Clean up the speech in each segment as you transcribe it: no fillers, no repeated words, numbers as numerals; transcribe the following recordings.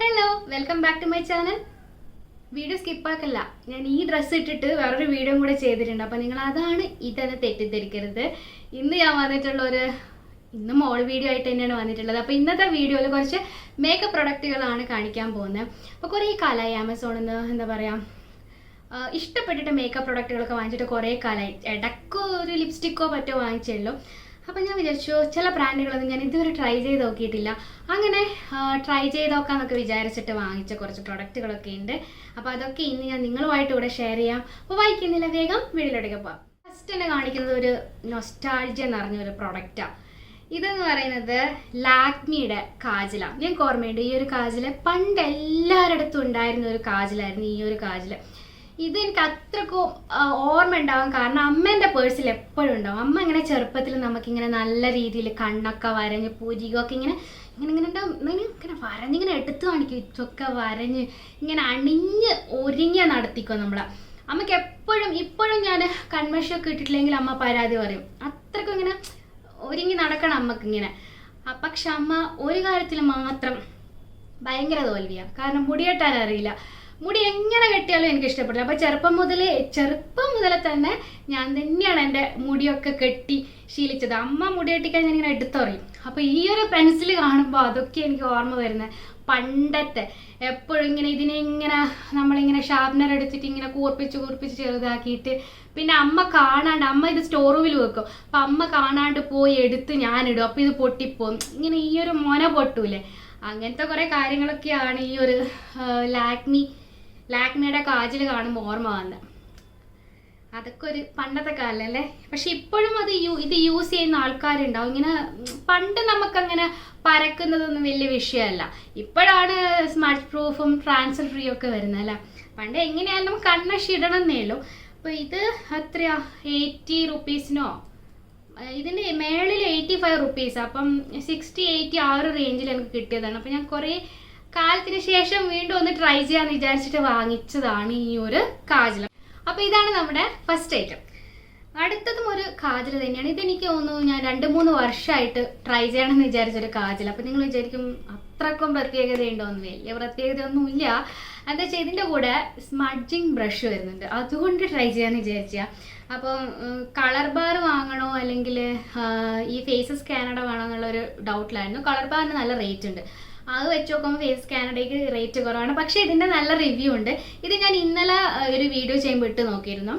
Hello, welcome back to my channel. Video സ്കിപ്പാക്കല്ല, ഞാൻ ഈ ഡ്രസ്സ് ഇട്ടിട്ട് വേറൊരു വീഡിയോ കൂടെ ചെയ്തിട്ടുണ്ട്. അപ്പോൾ നിങ്ങൾ അതാണ് ഇതെന്ന് തെറ്റിദ്ധരിക്കരുത്. ഇന്ന് ഞാൻ വന്നിട്ടുള്ളൊരു ഇന്ന് മോൾ വീഡിയോ ആയിട്ട് തന്നെയാണ് വന്നിട്ടുള്ളത്. അപ്പോൾ ഇന്നത്തെ വീഡിയോയിൽ കുറച്ച് മേക്കപ്പ് പ്രൊഡക്റ്റുകളാണ് കാണിക്കാൻ പോകുന്നത്. അപ്പോൾ കുറേ കാലമായി ആമസോണിൽ നിന്ന് എന്താ പറയുക ഇഷ്ടപ്പെട്ടിട്ട് മേക്കപ്പ് പ്രൊഡക്റ്റുകളൊക്കെ വാങ്ങിച്ചിട്ട് കുറേ കാലമായി. ഇടയ്ക്കോ ഒരു ലിപ്സ്റ്റിക്കോ പറ്റോ വാങ്ങിച്ചുള്ളൂ. അപ്പോൾ ഞാൻ വിചാരിച്ചു ചില ബ്രാൻഡുകളൊന്നും ഞാൻ ഇതുവരെ ട്രൈ ചെയ്ത് നോക്കിയിട്ടില്ല. അങ്ങനെ ട്രൈ ചെയ്ത് നോക്കാമെന്നൊക്കെ വിചാരിച്ചിട്ട് വാങ്ങിച്ച കുറച്ച് പ്രൊഡക്റ്റുകളൊക്കെ ഉണ്ട്. അപ്പോൾ അതൊക്കെ ഇന്ന് ഞാൻ നിങ്ങളുമായിട്ട് ഇവിടെ ഷെയർ ചെയ്യാം. അപ്പോൾ വായിക്കുന്നില്ല, വേഗം വീഡിയോയിലേക്ക് പോകാം. ഫസ്റ്റ് തന്നെ കാണിക്കുന്നത് ഒരു നൊസ്റ്റാൾജിയ എന്ന് പറഞ്ഞൊരു പ്രൊഡക്റ്റാണ്. ഇതെന്ന് പറയുന്നത് ലാക്മിയുടെ കാജലാണ്. ഞങ്ങൾക്ക് ഓർമ്മയുണ്ട് ഈ ഒരു കാജൽ പണ്ട് എല്ലാവരുടെ ഉണ്ടായിരുന്ന ഒരു കാജലായിരുന്നു ഈ ഒരു കാജൽ. ഇത് എനിക്ക് അത്രക്കും ഓർമ്മ ഉണ്ടാവും, കാരണം അമ്മേൻ്റെ പേഴ്സിൽ എപ്പോഴും ഉണ്ടാവും. അമ്മ ഇങ്ങനെ ചെറുപ്പത്തിൽ നമുക്കിങ്ങനെ നല്ല രീതിയിൽ കണ്ണൊക്കെ വരഞ്ഞ് പൂരികമൊക്കെ ഇങ്ങനെ ഇങ്ങനെ ഇങ്ങനെ ഉണ്ടാവും. ഇങ്ങനെ വരഞ്ഞിങ്ങനെ എടുത്തു കാണിക്കും. ഇതൊക്കെ വരഞ്ഞ് ഇങ്ങനെ അണിഞ്ഞ് ഒരുങ്ങിയ നടത്തിക്കോ നമ്മളെ. അമ്മയ്ക്ക് എപ്പോഴും ഇപ്പോഴും ഞാൻ കൺവെൻഷനൊക്കെ ഇട്ടിട്ടില്ലെങ്കിൽ അമ്മ പരാതി പറയും. അത്രക്കും ഇങ്ങനെ ഒരുങ്ങി നടക്കണം അമ്മക്കിങ്ങനെ. പക്ഷെ അമ്മ ഒരു കാര്യത്തിൽ മാത്രം ഭയങ്കര തോൽവിയാണ്, കാരണം മുടിയെട്ടാൻ അറിയില്ല. മുടി എങ്ങനെ കെട്ടിയാലും എനിക്ക് ഇഷ്ടപ്പെടില്ല. അപ്പോൾ ചെറുപ്പം മുതലേ തന്നെ ഞാൻ തന്നെയാണ് എൻ്റെ മുടിയൊക്കെ കെട്ടി ശീലിച്ചത്. അമ്മ മുടി കെട്ടിക്കാൻ ഞാനിങ്ങനെ എടുത്തറിയും. അപ്പോൾ ഈ ഒരു പെൻസിൽ കാണുമ്പോൾ അതൊക്കെ എനിക്ക് ഓർമ്മ വരുന്നത് പണ്ടത്തെ. എപ്പോഴും ഇങ്ങനെ ഇതിനെ ഇങ്ങനെ നമ്മളിങ്ങനെ ഷാർപ്നർ എടുത്തിട്ട് ഇങ്ങനെ കൂർപ്പിച്ച് ചെറുതാക്കിയിട്ട് പിന്നെ അമ്മ കാണാണ്ട്, അമ്മ ഇത് സ്റ്റോർ റൂമിൽ വെക്കും. അപ്പം അമ്മ കാണാണ്ട് പോയി എടുത്ത് ഞാനിടും. അപ്പോൾ ഇത് പൊട്ടിപ്പോവും. ഇങ്ങനെ ഈ ഒരു മൊന പൊട്ടൂലേ, അങ്ങനത്തെ കുറേ കാര്യങ്ങളൊക്കെയാണ് ഈ ഒരു ലാക്മിയുടെ കാജൽ കാണുമ്പോൾ ഓർമ്മ വന്നത്. അതൊക്കെ ഒരു പണ്ടത്തെ കാലല്ലേ. പക്ഷെ ഇപ്പോഴും ഇത് യൂസ് ചെയ്യുന്ന ആൾക്കാരുണ്ടാവും. ഇങ്ങനെ പണ്ട് നമുക്കങ്ങനെ പരക്കുന്നതൊന്നും വലിയ വിഷയമല്ല. ഇപ്പോഴാണ് സ്മച്ച് പ്രൂഫും ട്രാൻസ്ഫർ ഫ്രീ ഒക്കെ വരുന്നത് അല്ലേ. പണ്ട് എങ്ങനെയായാലും കണ്ണശി ഇടണമെന്നേ ഉള്ളൂ. അപ്പോൾ ഇത് എത്രയാ 80 റുപ്പീസിനോ, ഇതിൻ്റെ മേളിൽ 85 റുപ്പീസ്. അപ്പം 60-80 ആ ഒരു റേഞ്ചിൽ എനിക്ക് കിട്ടിയതാണ്. അപ്പോൾ ഞാൻ കുറേ കാലത്തിന് ശേഷം വീണ്ടും ഒന്ന് ട്രൈ ചെയ്യാമെന്ന് വിചാരിച്ചിട്ട് വാങ്ങിച്ചതാണ് ഈ ഒരു കാജൽ. അപ്പോൾ ഇതാണ് നമ്മുടെ ഫസ്റ്റ് ഐറ്റം. അടുത്തതും ഒരു കാജൽ തന്നെയാണ്. ഇതെനിക്ക് തോന്നുന്നു ഞാൻ 2-3 വർഷമായിട്ട് ട്രൈ ചെയ്യണമെന്ന് വിചാരിച്ചൊരു കാജൽ. അപ്പോൾ നിങ്ങൾ വിചാരിക്കും അത്രക്കും പ്രത്യേകതയുണ്ടോയെന്ന്. വലിയ പ്രത്യേകതയൊന്നുമില്ല. എന്താ വെച്ചാൽ ഇതിൻ്റെ കൂടെ സ്മഡ്ജിങ് ബ്രഷ് വരുന്നുണ്ട്, അതുകൊണ്ട് ട്രൈ ചെയ്യാമെന്ന് വിചാരിച്ചാൽ. അപ്പോൾ കളർ ബാർ വാങ്ങണോ അല്ലെങ്കിൽ ഈ ഫേസസ് കാനഡ വേണോ എന്നുള്ളൊരു ഡൗട്ടിലായിരുന്നു. കളർ ബാറിന് നല്ല റേറ്റ് ഉണ്ട്. അത് വെച്ച് നോക്കുമ്പോൾ ഫേസ് കാനഡയ്ക്ക് റേറ്റ് കുറവാണ്. പക്ഷേ ഇതിൻ്റെ നല്ല റിവ്യൂ ഉണ്ട്. ഇത് ഞാൻ ഇന്നലെ ഒരു വീഡിയോ ചെയ്യുമ്പോൾ ഇട്ട് നോക്കിയിരുന്നു.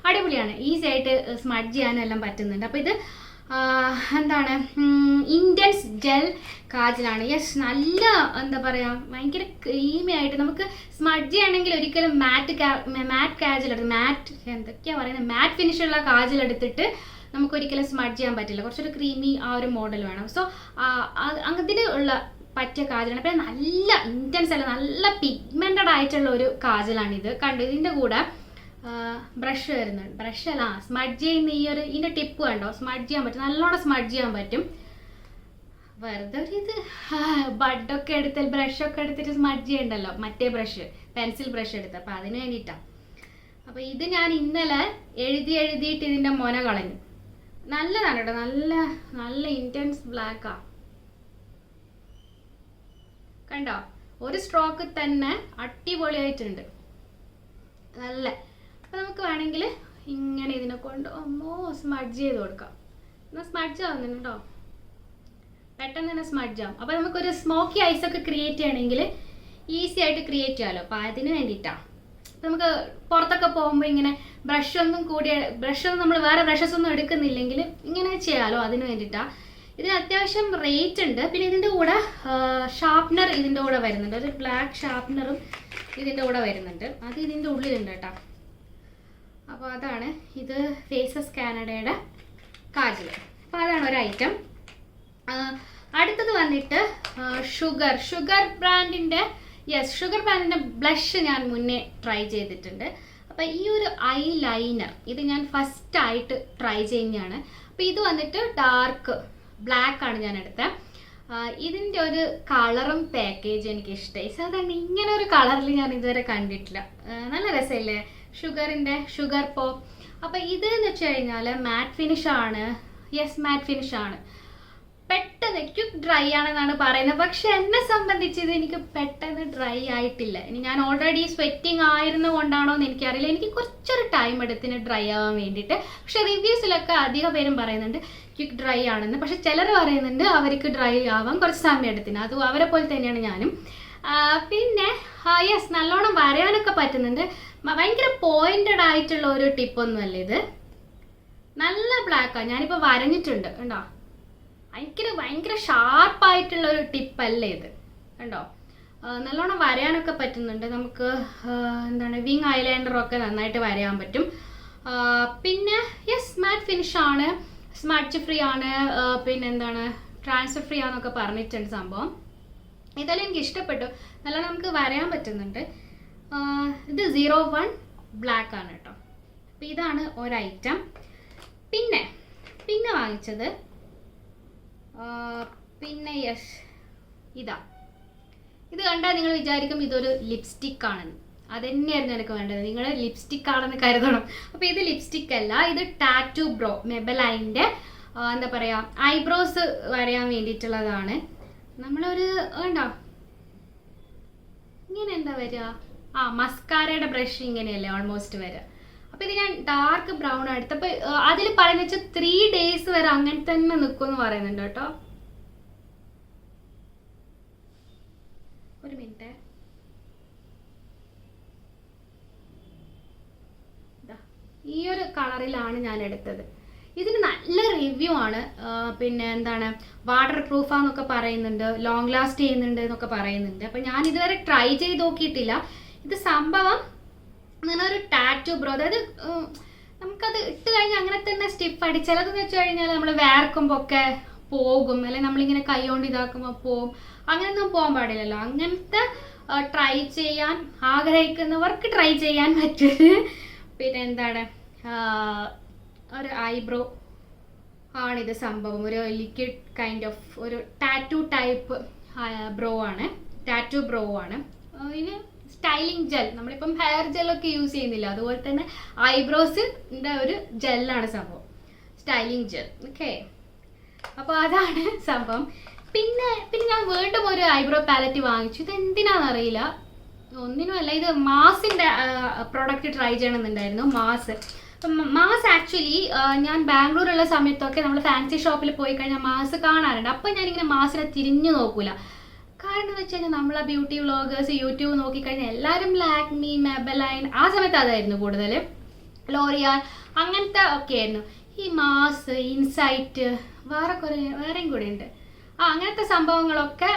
അടിപൊളിയാണ്, ഈസി ആയിട്ട് സ്മഡ്ജ് ചെയ്യാനും എല്ലാം പറ്റുന്നുണ്ട്. അപ്പോൾ ഇത് എന്താണ് ഇൻറ്റൻസ് ജെൽ കാജലാണ്. യെസ്, നല്ല എന്താ പറയുക ഭയങ്കര ക്രീമി ആയിട്ട് നമുക്ക് സ്മഡ്ജ് ചെയ്യണമെങ്കിൽ ഒരിക്കലും മാറ്റ് കാജൽ എടുത്ത് എന്തൊക്കെയാണ് പറയുന്നത് മാറ്റ് ഫിനിഷുള്ള കാജൽ എടുത്തിട്ട് നമുക്കൊരിക്കലും സ്മഡ്ജ് ചെയ്യാൻ പറ്റില്ല. കുറച്ചൊരു ക്രീമി ആ ഒരു മോഡൽ വേണം. സോ അങ്ങനത്തിന് ഉള്ള പറ്റിയ കാജലാണ്. അപ്പം നല്ല ഇൻറ്റൻസ് അല്ല, നല്ല പിഗ്മെൻറ്റഡ് ആയിട്ടുള്ള ഒരു കാജലാണിത്. കണ്ടു, ഇതിൻ്റെ കൂടെ ബ്രഷ് വരുന്നുണ്ട്. ബ്രഷ് അല്ല, സ്മഡ്ജ് ചെയ്യുന്ന ഇതിൻ്റെ ടിപ്പ് കണ്ടോ, സ്മഡ്ജ് ചെയ്യാൻ പറ്റും, നല്ലോണം സ്മഡ്ജ് ചെയ്യാൻ പറ്റും. വെറുതെ ഒരു ഇത് ബഡൊക്കെ എടുത്ത് ബ്രഷൊക്കെ എടുത്തിട്ട് സ്മഡ്ജ് ചെയ്യണ്ടല്ലോ, മറ്റേ ബ്രഷ് പെൻസിൽ ബ്രഷ് എടുത്ത്. അപ്പോൾ അതിന് വേണ്ടിയിട്ടാണ്. അപ്പോൾ ഇത് ഞാൻ ഇന്നലെ എഴുതിയിട്ട് ഇതിൻ്റെ മൊന കളഞ്ഞു. നല്ലതാണ് കേട്ടോ, നല്ല ഇൻറ്റൻസ് ബ്ലാക്കാണ്. കണ്ടോ, ഒരു സ്ട്രോക്ക് തന്നെ അടിപൊളിയായിട്ടുണ്ട്, നല്ല. അപ്പോൾ നമുക്ക് വേണമെങ്കിൽ ഇങ്ങനെ ഇതിനെ കൊണ്ട് സ്മഡ്ജ് ചെയ്ത് കൊടുക്കാം. എന്നാൽ സ്മഡ്ജ് ആവുന്നുണ്ട് കേട്ടോ, പെട്ടെന്ന് തന്നെ സ്മഡ്ജ് ആവും. അപ്പോൾ നമുക്കൊരു സ്മോക്കി ഐസൊക്കെ ക്രിയേറ്റ് ചെയ്യണമെങ്കിൽ ഈസി ആയിട്ട് ക്രിയേറ്റ് ചെയ്യാമല്ലോ. അപ്പോൾ അതിന് വേണ്ടിയിട്ടാണ്. നമുക്ക് പുറത്തൊക്കെ പോകുമ്പോൾ ഇങ്ങനെ ബ്രഷൊന്നും നമ്മൾ വേറെ ബ്രഷസ് ഒന്നും എടുക്കുന്നില്ലെങ്കിൽ ഇങ്ങനെ ചെയ്യാമല്ലോ, അതിന് വേണ്ടിയിട്ടാണ്. ഇതിന് അത്യാവശ്യം റേറ്റ് ഉണ്ട്. പിന്നെ ഇതിൻ്റെ കൂടെ ഷാർപ്നർ ഇതിൻ്റെ കൂടെ വരുന്നുണ്ട്, ഒരു ബ്ലാക്ക് ഷാർപ്നറും ഇതിൻ്റെ കൂടെ വരുന്നുണ്ട്. അത് ഇതിൻ്റെ ഉള്ളിലുണ്ട് കേട്ടോ. അപ്പോൾ അതാണ് ഇത് ഫേസസ് കാനഡയുടെ കാജൽ. അപ്പോൾ അതാണ് ഒരു ഐറ്റം. അടുത്തത് വന്നിട്ട് ഷുഗർ ബ്രാൻഡിൻ്റെ ബ്ലഷ് ഞാൻ മുന്നേ ട്രൈ ചെയ്തിട്ടുണ്ട്. അപ്പോൾ ഈ ഒരു ഐ ലൈനർ ഇത് ഞാൻ ഫസ്റ്റായിട്ട് ട്രൈ ചെയ്യുന്നതാണ്. അപ്പോൾ ഇത് വന്നിട്ട് ഡാർക്ക് ബ്ലാക്ക് ആണ് ഞാൻ എടുത്തത്. ഇതിൻ്റെ ഒരു കളറും പാക്കേജ് എനിക്ക് ഇഷ്ടമായി. സാധാരണ ഇങ്ങനെ ഒരു കളറിൽ ഞാൻ ഇതുവരെ കണ്ടിട്ടില്ല. നല്ല രസമില്ലേ ഷുഗർ പോ. അപ്പോൾ ഇത് എന്ന് വെച്ച് കഴിഞ്ഞാൽ മാറ്റ് ഫിനിഷ് ആണ്. യെസ്, മാറ്റ് ഫിനിഷ് ആണ്. പെട്ടെന്ന് ക്വിക്ക് ഡ്രൈ ആണെന്നാണ് പറയുന്നത്. പക്ഷെ എന്നെ സംബന്ധിച്ച് ഇത് എനിക്ക് പെട്ടെന്ന് ഡ്രൈ ആയിട്ടില്ല. ഇനി ഞാൻ ഓൾറെഡി സ്വെറ്റിംഗ് ആയിരുന്നു കൊണ്ടാണോ എന്ന് എനിക്കറിയില്ല, എനിക്ക് കുറച്ചൊരു ടൈം എടുത്തിന് ഡ്രൈ ആവാൻ വേണ്ടിയിട്ട്. പക്ഷെ റിവ്യൂസിലൊക്കെ അധികം പേരും പറയുന്നുണ്ട് ക്വിക്ക് ഡ്രൈ ആണെന്ന്. പക്ഷെ ചിലർ പറയുന്നുണ്ട് അവർക്ക് ഡ്രൈ ആവാൻ കുറച്ച് സമയം എടുത്തിന്. അത് അവരെ പോലെ തന്നെയാണ് ഞാനും. പിന്നെ യെസ്, നല്ലോണം വരയാനൊക്കെ പറ്റുന്നുണ്ട്. ഭയങ്കര പോയിന്റഡ് ആയിട്ടുള്ള ഒരു ടിപ്പൊന്നുമല്ല ഇത്. നല്ല ബ്ലാക്കാണ്. ഞാനിപ്പോൾ വരഞ്ഞിട്ടുണ്ട് കണ്ടോ. ഭയങ്കര ഷാർപ്പായിട്ടുള്ള ഒരു ടിപ്പല്ലേ ഇത് കണ്ടോ. നല്ലോണം വരയാനൊക്കെ പറ്റുന്നുണ്ട്. നമുക്ക് എന്താണ് വിങ് ഐലൈനറൊക്കെ നന്നായിട്ട് വരയാൻ പറ്റും. പിന്നെ യെസ്, മാറ്റ് ഫിനിഷാണ്, സ്മഡ്ജ് ഫ്രീ ആണ്, പിന്നെ എന്താണ് ട്രാൻസ്ഫർ ഫ്രീ ആണെന്നൊക്കെ പറഞ്ഞിട്ടുണ്ട് സംഭവം. ഇതെല്ലാം എനിക്ക് ഇഷ്ടപ്പെട്ടു. നല്ല നമുക്ക് വരയാൻ പറ്റുന്നുണ്ട്. ഇത് 01 ബ്ലാക്ക് ആണ് കേട്ടോ. അപ്പം ഇതാണ് ഒരു ഐറ്റം. പിന്നെ വാങ്ങിച്ചത് പിന്നെ യെസ്, ഇത് കണ്ടാൽ നിങ്ങൾ വിചാരിക്കും ഇതൊരു ലിപ്സ്റ്റിക് ആണെന്ന്. അതുതന്നെയായിരുന്നു എനിക്ക് വേണ്ടത്. നിങ്ങൾ ലിപ്സ്റ്റിക് ആണെന്ന് കരുതണം. അപ്പോൾ ഇത് ലിപ്സ്റ്റിക് അല്ല, ഇത് ടാറ്റു ബ്രോ മെബലൈൻ്റെ എന്താ പറയുക ഐബ്രോസ് വരയാൻ വേണ്ടിയിട്ടുള്ളതാണ്. നമ്മളൊരു കണ്ടോ ഇങ്ങനെ എന്താ വരിക, മസ്കാരയുടെ ബ്രഷ് ഇങ്ങനെയല്ലേ ഓൾമോസ്റ്റ് വരിക. അപ്പോൾ ഇത് ഞാൻ ഡാർക്ക് ബ്രൗൺ എടുത്തപ്പോൾ അതിൽ പറയുന്ന വെച്ചാൽ 3 days വരെ അങ്ങനെ തന്നെ നിൽക്കുമെന്ന് പറയുന്നുണ്ട് കേട്ടോ. ഒരു മിനിറ്റ്, ഈ ഒരു കളറിലാണ് ഞാൻ എടുത്തത്. ഇതിന് നല്ല റിവ്യൂ ആണ്. പിന്നെ എന്താണ് വാട്ടർ പ്രൂഫാന്നൊക്കെ പറയുന്നുണ്ട്, ലോങ് ലാസ്റ്റ് ചെയ്യുന്നുണ്ട് എന്നൊക്കെ പറയുന്നുണ്ട്. അപ്പം ഞാൻ ഇതുവരെ ട്രൈ ചെയ്ത് നോക്കിയിട്ടില്ല. ഇത് സംഭവം അങ്ങനെ ഒരു ടാറ്റു ബ്രോ, അതായത് നമുക്കത് ഇട്ട് കഴിഞ്ഞാൽ അങ്ങനെ തന്നെ സ്റ്റിഫായിട്ട്, ചിലതെന്ന് വെച്ച് കഴിഞ്ഞാൽ നമ്മൾ വേർക്കുമ്പോൾ ഒക്കെ പോകും, അല്ലെങ്കിൽ നമ്മളിങ്ങനെ കൈ കൊണ്ട് ഇതാക്കുമ്പോൾ പോകും. അങ്ങനെയൊന്നും പോകാൻ പാടില്ലല്ലോ. അങ്ങനത്തെ ട്രൈ ചെയ്യാൻ ആഗ്രഹിക്കുന്നവർക്ക് ട്രൈ ചെയ്യാൻ പറ്റും. പിന്നെ എന്താണ് ഒരു ഐബ്രോ ആണിത് സംഭവം. ഒരു ലിക്വിഡ് കൈൻഡ് ഓഫ് ഒരു ടാറ്റു ടൈപ്പ് ടാറ്റു ബ്രോ ആണ്. ഇതിന് സ്റ്റൈലിംഗ് ജെൽ, നമ്മളിപ്പം ഹെയർ ജെല്ലൊക്കെ യൂസ് ചെയ്യുന്നില്ല, അതുപോലെ തന്നെ ഐബ്രോസിൻ്റെ ഒരു ജെല്ലാണ് സംഭവം, സ്റ്റൈലിംഗ് ജെൽ. ഓക്കെ, അപ്പോൾ അതാണ് സംഭവം. പിന്നെ ഞാൻ വീണ്ടും ഒരു ഐബ്രോ പാലറ്റ് വാങ്ങിച്ചു. ഇത് എന്തിനാണെന്നറിയില്ല, ഒന്നിനുമല്ല. ഇത് മാസിൻ്റെ പ്രോഡക്റ്റ് ട്രൈ ചെയ്യണമെന്നുണ്ടായിരുന്നു. മാസ് ആക്ച്വലി ഞാൻ ബാംഗ്ലൂരുള്ള സമയത്തൊക്കെ നമ്മൾ ഫാൻസി ഷോപ്പിൽ പോയി കഴിഞ്ഞാൽ മാസ് കാണാറുണ്ട്. അപ്പം ഞാനിങ്ങനെ മാസിനെ തിരിഞ്ഞു നോക്കൂല. കാരണം എന്ന് വെച്ച് കഴിഞ്ഞാൽ നമ്മളെ ബ്യൂട്ടി വ്ളോഗേഴ്സ് യൂട്യൂബ് നോക്കിക്കഴിഞ്ഞാൽ എല്ലാവരും ലാക്മി, മെബലൈൻ, ആ സമയത്ത് അതായിരുന്നു കൂടുതൽ, ലോറിയാൽ അങ്ങനത്തെ ഒക്കെ ആയിരുന്നു. ഈ മാസ്, ഇൻസൈറ്റ്, വേറെയും കൂടെ ഉണ്ട്. അങ്ങനത്തെ സംഭവങ്ങളൊക്കെ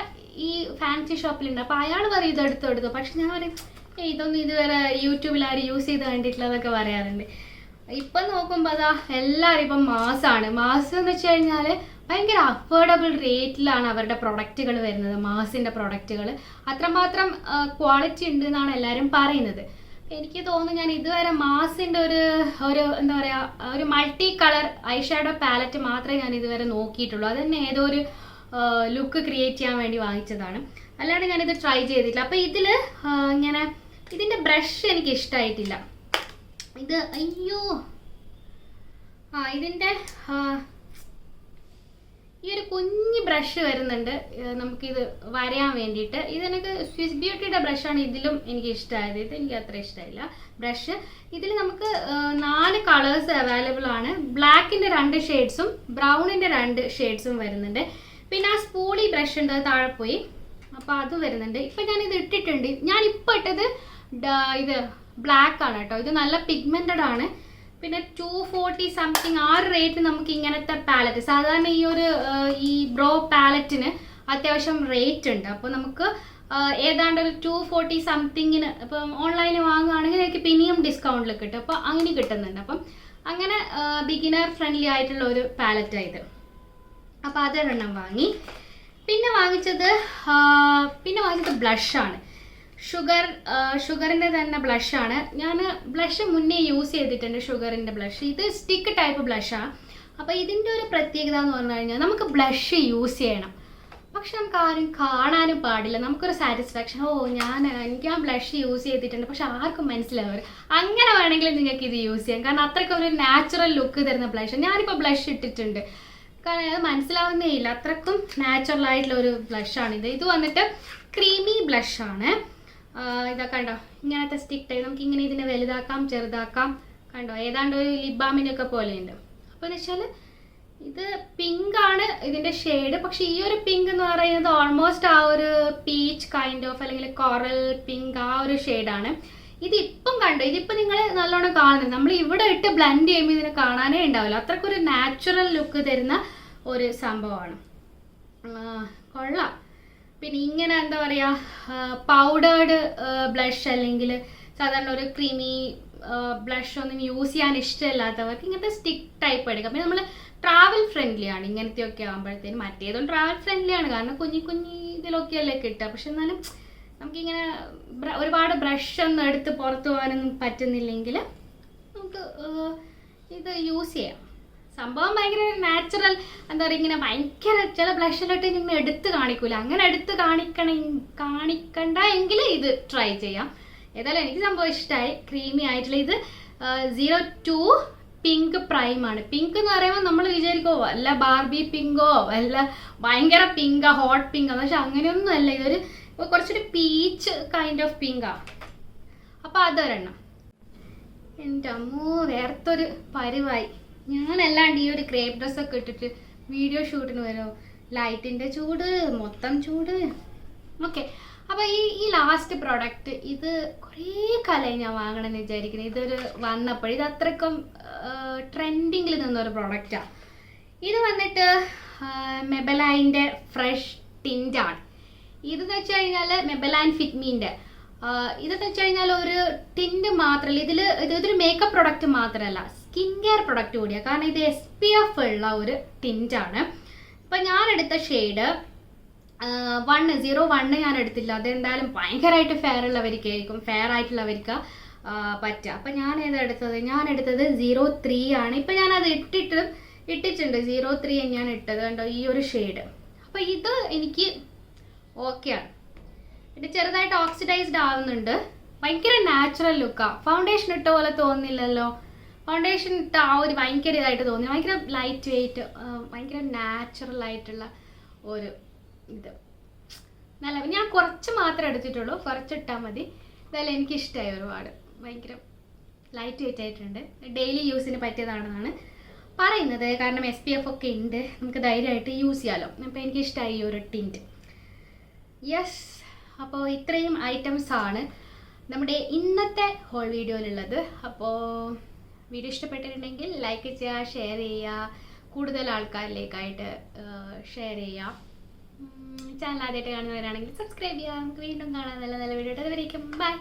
ഈ ഫാൻസി ഷോപ്പിലുണ്ട്. അപ്പോൾ അയാൾ പറയും ഇതെടുത്തു. പക്ഷെ ഞാൻ പറയും ഇതൊന്നും ഇതുവരെ യൂട്യൂബിൽ ആരും യൂസ് ചെയ്ത് കണ്ടിട്ടില്ലതൊക്കെ പറയാറുണ്ട്. ഇപ്പം നോക്കുമ്പോൾ അതാ എല്ലാവരും ഇപ്പം മാസ് എന്ന് വെച്ച് കഴിഞ്ഞാൽ ഭയങ്കര അഫോർഡബിൾ റേറ്റിലാണ് അവരുടെ പ്രൊഡക്റ്റുകൾ വരുന്നത്. മാസിൻ്റെ പ്രൊഡക്റ്റുകൾ അത്രമാത്രം ക്വാളിറ്റി ഉണ്ട് എന്നാണ് എല്ലാവരും പറയുന്നത്. എനിക്ക് തോന്നുന്നു ഞാൻ ഇതുവരെ മാസിൻ്റെ ഒരു എന്താ പറയുക ഒരു multi colour eye shadow palette മാത്രമേ ഞാൻ ഇതുവരെ നോക്കിയിട്ടുള്ളൂ. അത് തന്നെ ഏതോ ഒരു ലുക്ക് ക്രിയേറ്റ് ചെയ്യാൻ വേണ്ടി വാങ്ങിച്ചതാണ്, അല്ലാണ്ട് ഞാനിത് ട്രൈ ചെയ്തിട്ടില്ല. അപ്പോൾ ഇതിൽ ഇങ്ങനെ ഇതിൻ്റെ ബ്രഷ് എനിക്ക് ഇഷ്ടമായിട്ടില്ല. ഇത് ഇതിൻ്റെ ഈ ഒരു കുഞ്ഞ് ബ്രഷ് വരുന്നുണ്ട് നമുക്കിത് വരയാൻ വേണ്ടിയിട്ട്. ഇതെനിക്ക് സ്വിസ് ബ്യൂട്ടിയുടെ ബ്രഷാണ് ഇതിലും എനിക്ക് ഇഷ്ടമായത്. ഇത് എനിക്ക് അത്ര ഇഷ്ടമായില്ല ബ്രഷ്. ഇതിൽ നമുക്ക് 4 കളേഴ്സ് അവൈലബിൾ ആണ്. ബ്ലാക്കിൻ്റെ 2 ഷെയ്ഡ്സും ബ്രൗണിൻ്റെ 2 ഷെയ്ഡ്സും വരുന്നുണ്ട്. പിന്നെ ആ സ്പൂളി ബ്രഷ് ഉണ്ട്, അത് താഴെ പോയി, അപ്പോൾ അത് വരുന്നുണ്ട്. ഇപ്പം ഞാനിത് ഇട്ടിട്ടുണ്ട്. ഞാനിപ്പോൾ ഇട്ടത് ഇത് ബ്ലാക്ക് ആണ് കേട്ടോ. ഇത് നല്ല പിഗ്മെൻറ്റഡ് ആണ്. പിന്നെ 240 സംതിങ് ആ ഒരു റേറ്റ് നമുക്ക് ഇങ്ങനത്തെ പാലറ്റ്, സാധാരണ ഈ ബ്രോ പാലറ്റിന് അത്യാവശ്യം റേറ്റ് ഉണ്ട്. അപ്പോൾ നമുക്ക് ഏതാണ്ട് ഒരു 240 സംതിങ്ങിന് ഇപ്പം ഓൺലൈനിൽ വാങ്ങുകയാണെങ്കിൽ എനിക്ക് പിന്നെയും ഡിസ്കൗണ്ടിൽ കിട്ടും. അപ്പോൾ അങ്ങനെ കിട്ടുന്നുണ്ട്. അപ്പം അങ്ങനെ ബിഗിനർ ഫ്രണ്ട്ലി ആയിട്ടുള്ള ഒരു പാലറ്റാണ് ഇത്. അപ്പോൾ അതൊരെണ്ണം വാങ്ങി. പിന്നെ വാങ്ങിച്ചത് ബ്ലഷാണ്. ഷുഗറിൻ്റെ തന്നെ ബ്ലഷാണ്. ഞാൻ ബ്ലഷ് മുന്നേ യൂസ് ചെയ്തിട്ടുണ്ട്, ഷുഗറിൻ്റെ ബ്ലഷ്. ഇത് സ്റ്റിക്ക് ടൈപ്പ് ബ്ലഷാണ്. അപ്പോൾ ഇതിൻ്റെ ഒരു പ്രത്യേകത എന്ന് പറഞ്ഞു കഴിഞ്ഞാൽ നമുക്ക് ബ്ലഷ് യൂസ് ചെയ്യണം, പക്ഷെ നമുക്ക് ആരും കാണാനും പാടില്ല. നമുക്കൊരു സാറ്റിസ്ഫാക്ഷൻ, എനിക്ക് ആ ബ്ലഷ് യൂസ് ചെയ്തിട്ടുണ്ട് പക്ഷെ ആർക്കും മനസ്സിലാവും. അങ്ങനെ വേണമെങ്കിൽ നിങ്ങൾക്ക് ഇത് യൂസ് ചെയ്യാം. കാരണം അത്രയ്ക്ക് ഒരു നാച്ചുറൽ ലുക്ക് തരുന്ന ബ്ലഷ്. ഞാനിപ്പോൾ ബ്ലഷ് ഇട്ടിട്ടുണ്ട്, കാരണം അത് മനസ്സിലാവുന്നേ ഇല്ല, അത്രക്കും നാച്ചുറൽ ആയിട്ടുള്ള ഒരു ബ്ലഷാണിത്. ഇത് വന്നിട്ട് ക്രീമി ബ്ലഷാണ്. ഇതാ കണ്ടോ, ഇങ്ങനത്തെ സ്റ്റിക്ക് ടൈപ്പ്, നമുക്ക് ഇങ്ങനെ ഇതിനെ വലുതാക്കാം ചെറുതാക്കാം. കണ്ടോ, ഏതാണ്ട് ഒരു ലിപ് ബാമിനൊക്കെ പോലെയുണ്ട്. അപ്പോൾ എന്ന് വെച്ചാൽ ഇത് പിങ്ക് ആണ് ഇതിൻ്റെ ഷെയ്ഡ്. പക്ഷേ ഈ ഒരു പിങ്ക് എന്ന് പറയുന്നത് ഓൾമോസ്റ്റ് ആ ഒരു പീച്ച് കൈൻഡ് ഓഫ് അല്ലെങ്കിൽ കോറൽ പിങ്ക് ആ ഒരു ഷെയ്ഡാണ്. ഇതിപ്പം കണ്ടോ, ഇതിപ്പോൾ നിങ്ങൾ നല്ലോണം കാണുന്നത്, നമ്മൾ ഇവിടെ ഇട്ട് ബ്ലെൻഡ് ചെയ്യുമ്പോൾ ഇതിനെ കാണാനേ ഉണ്ടാവില്ല. അത്രക്കൊരു നാച്ചുറൽ ലുക്ക് തരുന്ന ഒരു സംഭവമാണ്. കൊള്ളാം. പിന്നെ ഇങ്ങനെ എന്താ പറയുക, പൗഡേർഡ് ബ്ലഷ് അല്ലെങ്കിൽ സാധാരണ ഒരു ക്രീമി ബ്ലഷ് ഒന്നും യൂസ് ചെയ്യാൻ ഇഷ്ടമില്ലാത്തവർക്ക് ഇങ്ങനത്തെ സ്റ്റിക്ക് ടൈപ്പ് എടുക്കാം. പിന്നെ നമ്മൾ ട്രാവൽ ഫ്രണ്ട്ലി ആണ് ഇങ്ങനത്തെയൊക്കെ ആകുമ്പോഴത്തേനും. മറ്റേതും ട്രാവൽ ഫ്രണ്ട്ലി ആണ്, കാരണം കുഞ്ഞി ഇതിലൊക്കെയല്ലേ കിട്ടുക. പക്ഷെ എന്നാലും നമുക്കിങ്ങനെ ഒരുപാട് ബ്രഷ് ഒന്നും എടുത്ത് പുറത്തു പോകാനൊന്നും പറ്റുന്നില്ലെങ്കിൽ നമുക്ക് ഇത് യൂസ് ചെയ്യാം. സംഭവം ഭയങ്കര നാച്ചുറൽ, എന്താ പറയുക, ഇങ്ങനെ ഭയങ്കര ചില ബ്ലഷിലിട്ട് ഇങ്ങനെ എടുത്ത് കാണിക്കൂല, അങ്ങനെ എടുത്ത് കാണിക്കണ്ട എങ്കിൽ ഇത് ട്രൈ ചെയ്യാം. ഏതായാലും എനിക്ക് സംഭവം ഇഷ്ടമായി, ക്രീമി ആയിട്ടുള്ള. ഇത് 02 പിങ്ക് പ്രൈമാണ്. പിങ്ക് എന്ന് പറയുമ്പോൾ നമ്മൾ വിചാരിക്കുമോ വല്ല ബാർബി പിങ്കോ വല്ല ഭയങ്കര പിങ്കാ, ഹോട്ട് പിങ്കാ, പക്ഷെ അങ്ങനെയൊന്നും അല്ല. ഇതൊരു കുറച്ചൊരു പീച്ച് കൈൻഡ് ഓഫ് പിങ്കാണ്. അപ്പോൾ അതൊരെണ്ണം. എൻ്റെ അമ്മോ, വേർത്തൊരു പരിവായി. ഞാനല്ലാണ്ട് ഈ ഒരു ക്രേപ്പ് ഡ്രസ്സൊക്കെ ഇട്ടിട്ട് വീഡിയോ ഷൂട്ടിന് വരുമോ? ലൈറ്റിൻ്റെ ചൂട്, മൊത്തം ചൂട്. ഓക്കെ, അപ്പോൾ ഈ ലാസ്റ്റ് പ്രോഡക്റ്റ് ഇത് കുറേ കാലമായി ഞാൻ വാങ്ങണമെന്ന് വിചാരിക്കുന്നത്. ഇതൊരു വന്നപ്പോൾ ഇത് അത്രയ്ക്കും ട്രെൻഡിങ്ങിൽ നിന്നൊരു പ്രോഡക്റ്റാണ്. ഇത് വന്നിട്ട് മെബലൈൻ്റെ ഫ്രഷ് ടിൻ്റാണ്. ഇതെന്ന് വെച്ച് കഴിഞ്ഞാൽ മെബലൈൻ ഫിറ്റ്മീൻ്റെ ഇതെന്ന് വെച്ച് കഴിഞ്ഞാൽ ഒരു ടിൻറ്റ് മാത്രമല്ല, ഇതൊരു മേക്കപ്പ് പ്രൊഡക്റ്റ് മാത്രമല്ല, സ്കിൻ കെയർ പ്രൊഡക്റ്റ് കൂടിയാണ്. കാരണം ഇത് SPF ഉള്ള ഒരു ടിൻ്റാണ്. ഇപ്പം ഞാനെടുത്ത ഷെയ്ഡ് 01 ഞാൻ എടുത്തില്ല. അതെന്തായാലും ഭയങ്കരമായിട്ട് ഫെയർ ആയിട്ടുള്ളവർക്ക് പറ്റുക. അപ്പം ഞാൻ ഏതെടുത്തത്? ഞാൻ എടുത്തത് 03 ആണ്. ഇപ്പം ഞാനത് ഇട്ടിട്ടുണ്ട് 03 ഞാൻ ഇട്ടത്. കണ്ടോ ഈ ഒരു ഷെയ്ഡ്. അപ്പം ഇത് എനിക്ക് ഓക്കെയാണ്. പിന്നെ ചെറുതായിട്ട് ഓക്സിഡൈസ്ഡ് ആവുന്നുണ്ട്. ഭയങ്കര നാച്ചുറൽ ലുക്കാണ്. ഫൗണ്ടേഷൻ ഇട്ട പോലെ തോന്നില്ലല്ലോ. ഫൗണ്ടേഷൻ ഇട്ട ആ ഒരു ഭയങ്കര ഇതായിട്ട് തോന്നി. ഭയങ്കര ലൈറ്റ് വെയിറ്റ്, ഭയങ്കര നാച്ചുറൽ ആയിട്ടുള്ള ഒരു ഇത് നല്ല. ഞാൻ കുറച്ച് മാത്രമേ എടുത്തിട്ടുള്ളൂ, കുറച്ചിട്ടാൽ മതി. ഇതെല്ലാം എനിക്കിഷ്ടമായി ഒരുപാട്. ഭയങ്കര ലൈറ്റ് വെയിറ്റ് ആയിട്ടുണ്ട്. ഡെയിലി യൂസിന് പറ്റിയതാണെന്നാണ് പറയുന്നത്. കാരണം SPF ഒക്കെ ഉണ്ട്, നമുക്ക് ധൈര്യമായിട്ട് യൂസ് ചെയ്യാമല്ലോ. അപ്പോൾ എനിക്കിഷ്ടമായി ഈ ഒരു ടിൻറ്റ്. യെസ്, അപ്പോൾ ഇത്രയും ഐറ്റംസാണ് നമ്മുടെ ഇന്നത്തെ ഹോൾ വീഡിയോയിലുള്ളത്. അപ്പോൾ വീഡിയോ ഇഷ്ടപ്പെട്ടിട്ടുണ്ടെങ്കിൽ ലൈക്ക് ചെയ്യുക, ഷെയർ ചെയ്യുക, കൂടുതൽ ആൾക്കാരിലേക്കായിട്ട് ഷെയർ ചെയ്യുക. ചാനൽ ആദ്യമായിട്ട് കാണുന്നവരാണെങ്കിൽ സബ്സ്ക്രൈബ് ചെയ്യുക. നമുക്ക് വീണ്ടും കാണാം നല്ല നല്ല വീഡിയോ. അതുവരേക്കും ബൈ.